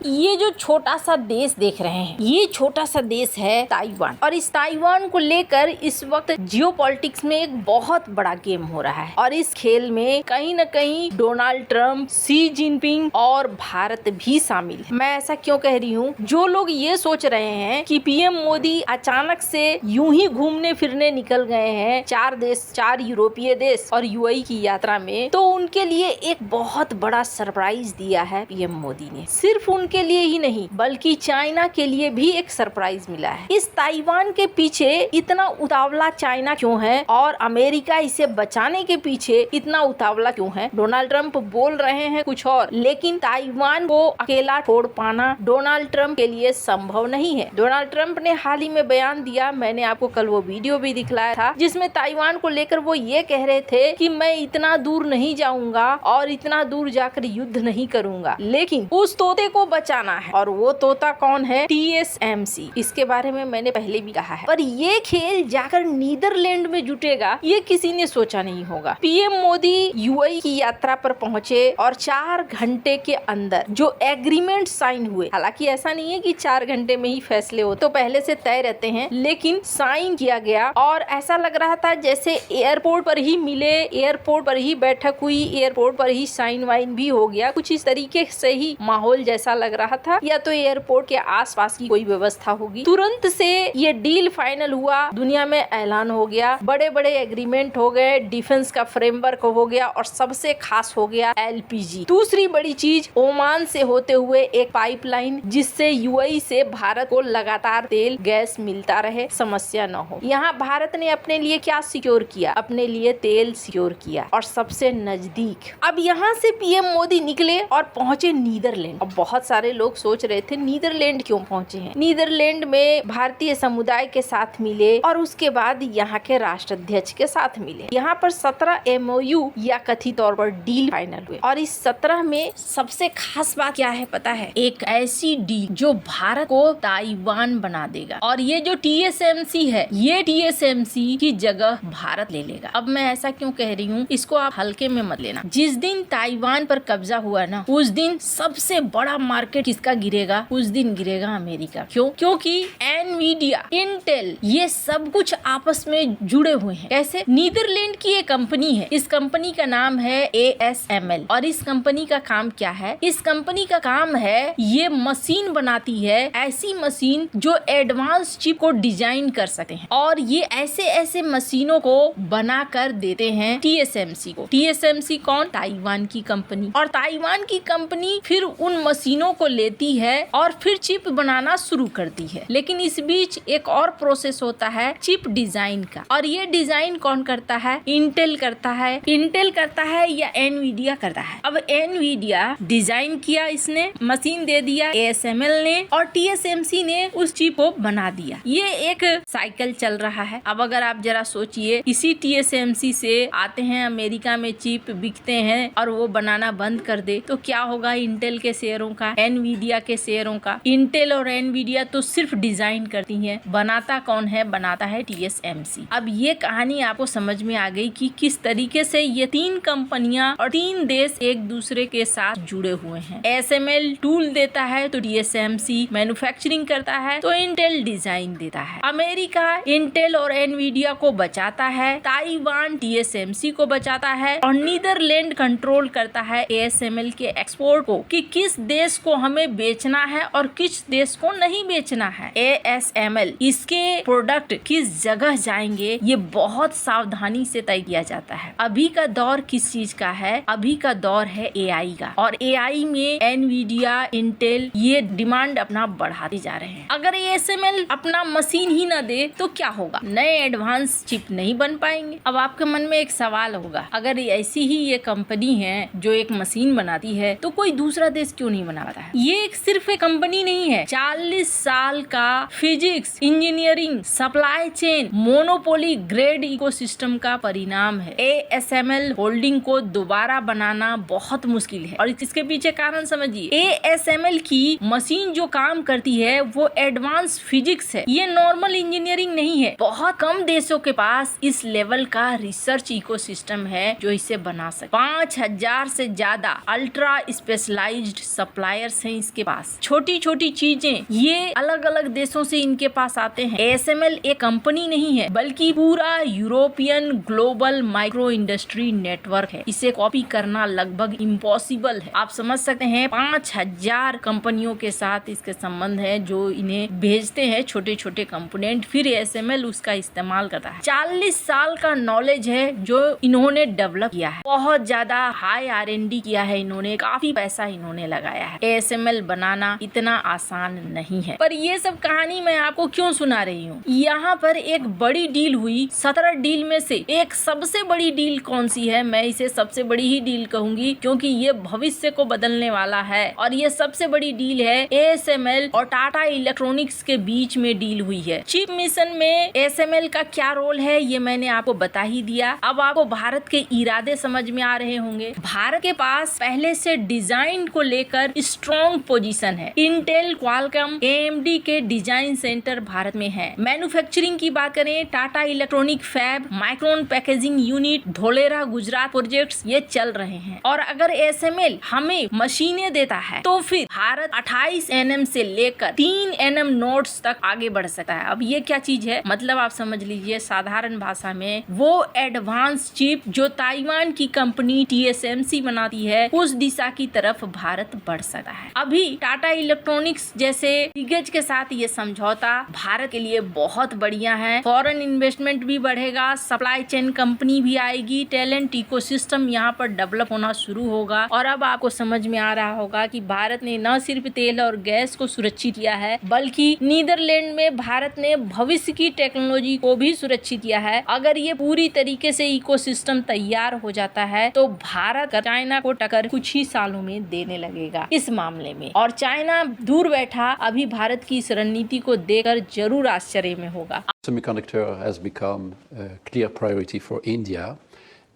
ये जो छोटा सा देश देख रहे हैं, ये छोटा सा देश है ताइवान, और इस ताइवान को लेकर इस वक्त जियोपॉलिटिक्स में एक बहुत बड़ा गेम हो रहा है। और इस खेल में कहीं न कहीं डोनाल्ड ट्रंप, शी जिनपिंग और भारत भी शामिल है। मैं ऐसा क्यों कह रही हूँ? जो लोग ये सोच रहे हैं कि पीएम मोदी अचानक से यूं ही घूमने फिरने निकल गए हैं 4 यूरोपीय देश और यूएई की यात्रा में, तो उनके लिए एक बहुत बड़ा सरप्राइज दिया है पीएम मोदी ने। सिर्फ उनके लिए ही नहीं बल्कि चाइना के लिए भी एक सरप्राइज मिला है। इस ताइवान के पीछे इतना उतावला चाइना क्यों है और अमेरिका इसे बचाने के पीछे इतना उतावला क्यों है? डोनाल्ड ट्रंप बोल रहे हैं कुछ और, लेकिन ताइवान को अकेला छोड़ पाना डोनाल्ड ट्रंप के लिए संभव नहीं है। डोनाल्ड ट्रंप ने हाल ही में बयान दिया, मैंने आपको कल वो वीडियो भी दिखलाया था, जिसमें ताइवान को लेकर वो ये कह रहे थे कि मैं इतना दूर नहीं जाऊंगा और इतना दूर जाकर युद्ध नहीं करूंगा, लेकिन उस तोते को बचाना है। और वो तोता कौन है? TSMC। इसके बारे में मैंने पहले भी कहा है, पर ये खेल जाकर नीदरलैंड में जुटेगा ये किसी ने सोचा नहीं होगा। पीएम मोदी यूएई की यात्रा पर पहुंचे और 4 घंटे के अंदर जो एग्रीमेंट साइन हुए, हालांकि ऐसा नहीं है कि 4 घंटे में ही फैसले हो, तो पहले से तय रहते हैं, लेकिन साइन किया गया और ऐसा लग रहा था जैसे एयरपोर्ट पर ही मिले, एयरपोर्ट पर ही बैठक हुई, एयरपोर्ट पर ही साइन वाइन भी हो गया। कुछ इस तरीके से ही माहौल जैसा लग रहा था, या तो एयरपोर्ट के आसपास की कोई व्यवस्था होगी। तुरंत से ये डील फाइनल हुआ, दुनिया में ऐलान हो गया, बड़े बड़े एग्रीमेंट हो गए, डिफेंस का फ्रेमवर्क हो गया और सबसे खास हो गया LPG। दूसरी बड़ी चीज, ओमान से होते हुए एक पाइपलाइन जिससे यूएई से भारत को लगातार तेल गैस मिलता रहे, समस्या न हो। यहाँ भारत ने अपने लिए क्या सिक्योर किया? अपने लिए तेल सिक्योर किया, और सबसे नजदीक। अब यहाँ से पीएम मोदी निकले और पहुंचे नीदरलैंड। अब बहुत सारे लोग सोच रहे थे नीदरलैंड क्यों पहुंचे हैं? नीदरलैंड में भारतीय समुदाय के साथ मिले और उसके बाद यहाँ के राष्ट्राध्यक्ष के साथ मिले। यहाँ पर 17 MOU या कथित तौर पर डील फाइनल हुए, और इस 17 में सबसे खास बात क्या है पता है? एक ऐसी डील जो भारत को ताइवान बना देगा, और ये जो TSMC है, ये TSMC की जगह भारत ले लेगा। अब मैं ऐसा क्यों कह रही हूँ, इसको आप हल्के में मत लेना। जिस दिन ताइवान पर कब्जा हुआ ना, उस दिन सबसे बड़ा मार्केट किसका गिरेगा? उस दिन गिरेगा अमेरिका। क्यों? क्योंकि एनवीडिया, इंटेल, ये सब कुछ आपस में जुड़े हुए हैं। कैसे? नीदरलैंड की एक कंपनी है, इस कंपनी का नाम है ASML, और इस कंपनी का काम क्या है? इस कंपनी का काम है, ये मशीन बनाती है, ऐसी मशीन जो एडवांस चिप को डिजाइन कर सकते हैं, और ये ऐसे ऐसे मशीनों को बना कर देते हैं TSMC को। TSMC कौन? ताइवान की कंपनी। और ताइवान की कंपनी फिर उन मशीनों को लेती है और फिर चिप बनाना शुरू करती है। लेकिन इस बीच एक और प्रोसेस होता है चिप डिजाइन का, और ये डिजाइन कौन करता है? इंटेल करता है। इंटेल करता है या एनवीडिया करता है? अब एनवीडिया डिजाइन किया, इसने मशीन दे दिया ASML ने, और TSMC ने उस चिप को बना दिया। ये एक साइकिल चल रहा है। अब अगर आप जरा सोचिए, इसी TSMC से आते हैं अमेरिका में चिप बिकते हैं और वो बनाना बंद कर दे, तो क्या होगा इंटेल के शेयरों का, एनवीडिया के शेयरों का? इंटेल और एनवीडिया तो सिर्फ डिजाइन करती हैं, बनाता कौन है? बनाता है TSMC। अब ये कहानी आपको समझ में आ गई कि किस तरीके से ये 3 कंपनियां और 3 देश एक दूसरे के साथ जुड़े हुए हैं। ASML टूल देता है तो TSMC मैन्युफैक्चरिंग करता है, तो इंटेल डिजाइन देता है। अमेरिका इंटेल और एनवीडिया को बचाता है, ताइवान TSMC को बचाता है, और नीदरलैंड कंट्रोल करता है ASML के एक्सपोर्ट को, कि किस देश को हमें बेचना है और किस देश को नहीं बेचना है। ASML इसके प्रोडक्ट किस जगह जाएंगे, ये बहुत सावधानी से तय किया जाता है। अभी का दौर किस चीज का है? अभी का दौर है AI का, और AI में एनवीडिया, इंटेल ये डिमांड अपना बढ़ाते जा रहे हैं। अगर ASML अपना मशीन ही ना दे तो क्या होगा? नए एडवांस चिप नहीं बन पाएंगे। अब आपके मन में एक सवाल होगा, अगर ऐसी ही ये कंपनी है जो एक मशीन बनाती है, तो कोई दूसरा देश क्यों नहीं बनाता है? ये सिर्फ एक कंपनी नहीं है, 40 साल का physics, engineering, supply chain, monopoly grade ecosystem का परिणाम है। ASML होल्डिंग को दोबारा बनाना बहुत मुश्किल है, और इसके पीछे कारण समझिए। ASML की मशीन जो काम करती है वो एडवांस फिजिक्स है, ये नॉर्मल इंजीनियरिंग नहीं है। बहुत कम देशों के पास इस लेवल का रिसर्च इकोसिस्टम है जो इसे बना सके। 5000 से ज्यादा अल्ट्रा स्पेशलाइज्ड सप्लायर सप्लायर्स हैं इसके पास। छोटी छोटी चीजें ये अलग अलग देशों से इनके पास आते हैं। ASML एक कंपनी नहीं है बल्कि पूरा European global micro industry network है। इसे कॉपी करना लगभग इम्पॉसिबल है। आप समझ सकते हैं 5000 कंपनियों के साथ इसके संबंध है जो इन्हें भेजते हैं छोटे छोटे कंपोनेंट, फिर ASML उसका इस्तेमाल करता है। 40 साल का नॉलेज है जो इन्होंने डेवलप किया है। बहुत ज्यादा हाई R&D किया है इन्होंने, काफी पैसा इन्होंने लगाया है। ASML बनाना इतना आसान नहीं है। पर ये सब कहानी मैं आपको क्यों सुना रही हूँ? यहाँ पर एक बड़ी डील हुई। 17 डील में से एक सबसे बड़ी डील कौन सी है? मैं इसे सबसे बड़ी ही डील कहूंगी क्योंकि ये भविष्य को बदलने वाला है। और ये सबसे बड़ी डील है ASML और टाटा इलेक्ट्रॉनिक्स के बीच में डील हुई है। चिप मिशन में ASML का क्या रोल है ये मैंने आपको बता ही दिया। अब आपको भारत के इरादे समझ में आ रहे होंगे। भारत के पास पहले से डिजाइन को लेकर स्ट्रॉन्ग पोजीशन है। इंटेल, क्वालकॉम, AMD के डिजाइन सेंटर भारत में है। मैन्युफैक्चरिंग की बात करें, Tata electronic fab, Micron packaging unit, Dholera Gujarat projects ये चल रहे हैं। और अगर ASML हमें मशीनें देता है तो फिर भारत 28 nm से लेकर 3 nm नोड्स तक आगे बढ़ सकता है। अब ये क्या चीज है? मतलब आप समझ लीजिए साधारण भाषा में, वो एडवांस चिप जो ताइवान की कंपनी TSMC बनाती है उस दिशा की तरफ भारत बढ़ सकता है। अभी टाटा इलेक्ट्रॉनिक्स जैसे दिग्गज के साथ ये समझौता भारत के लिए बहुत बढ़िया है। फॉरेन इन्वेस्टमेंट भी बढ़ेगा, सप्लाई चेन कंपनी भी आएगी, टैलेंट इकोसिस्टम यहाँ पर डेवलप होना शुरू होगा। और अब आपको समझ में आ रहा होगा कि भारत ने न सिर्फ तेल और गैस को सुरक्षित किया है बल्कि नीदरलैंड में भारत ने भविष्य की टेक्नोलॉजी को भी सुरक्षित किया है। अगर ये पूरी तरीके से इकोसिस्टम तैयार हो जाता है तो भारत चाइना को टक्कर कुछ ही सालों में देने लगेगा इस मामले में। और चाइना दूर बैठा अभी भारत की इस रणनीति को देखकर जरूर आश्चर्य में होगा। Semiconductor has become a clear priority for India,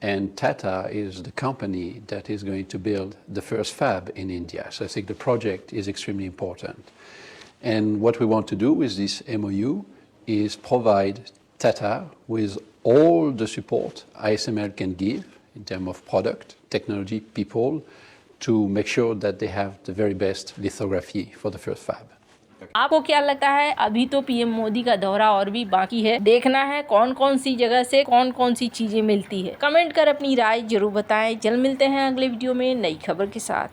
and Tata is the company that is going to build the first fab in India. So I think the project is extremely important. And what we want to do with this MOU is provide Tata with all the support ASML can give in terms of product, technology, people, to make sure that they have the very best lithography for the first fab. आपको क्या लगता है? अभी तो PM Modi का दौरा और भी बाकी है। देखना है कौन कौन सी जगह से कौन कौन सी चीजें मिलती है। कमेंट कर अपनी राय जरूर बताएं। जल्द मिलते हैं अगले वीडियो में नई खबर के साथ।